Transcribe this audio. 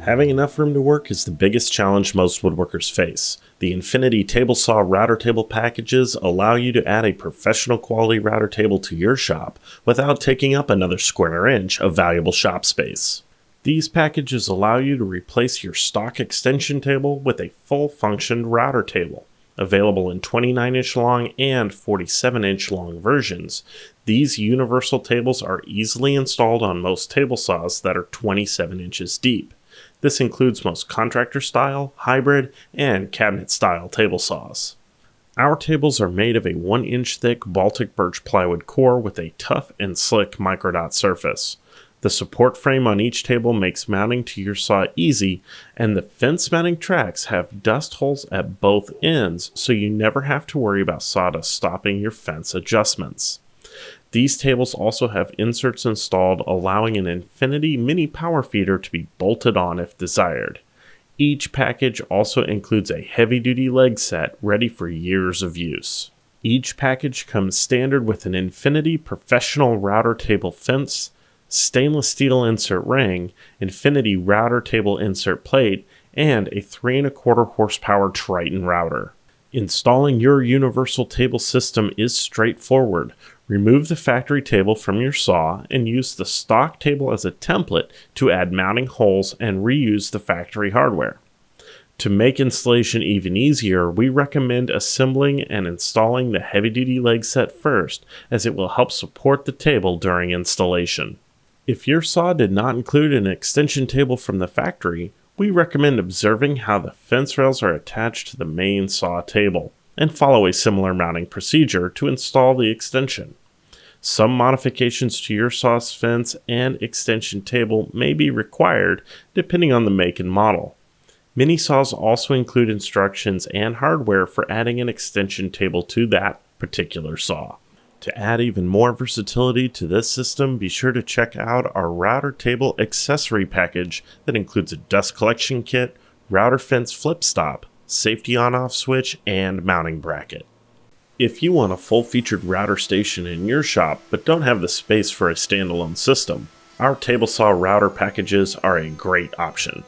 Having enough room to work is the biggest challenge most woodworkers face. The Infinity Table Saw router table packages allow you to add a professional quality router table to your shop without taking up another square inch of valuable shop space. These packages allow you to replace your stock extension table with a full-functioned router table. Available in 29-inch long and 47-inch long versions, these universal tables are easily installed on most table saws that are 27 inches deep. This includes most contractor-style, hybrid, and cabinet-style table saws. Our tables are made of a 1-inch thick Baltic birch plywood core with a tough and slick microdot surface. The support frame on each table makes mounting to your saw easy, and the fence mounting tracks have dust holes at both ends, so you never have to worry about sawdust stopping your fence adjustments. These tables also have inserts installed, allowing an Infinity mini power feeder to be bolted on if desired. Each package also includes a heavy-duty leg set ready for years of use. Each package comes standard with an Infinity professional router table fence, stainless steel insert ring, Infinity router table insert plate, and a 3¼ horsepower Triton router. Installing your universal table system is straightforward. Remove the factory table from your saw and use the stock table as a template to add mounting holes and reuse the factory hardware. To make installation even easier, we recommend assembling and installing the heavy-duty leg set first, as it will help support the table during installation. If your saw did not include an extension table from the factory, we recommend observing how the fence rails are attached to the main saw table, and follow a similar mounting procedure to install the extension. Some modifications to your saw's fence and extension table may be required depending on the make and model. Many saws also include instructions and hardware for adding an extension table to that particular saw. To add even more versatility to this system, be sure to check out our router table accessory package that includes a dust collection kit, router fence flip stop, safety on-off switch, and mounting bracket. If you want a full-featured router station in your shop but don't have the space for a standalone system, our table saw router packages are a great option.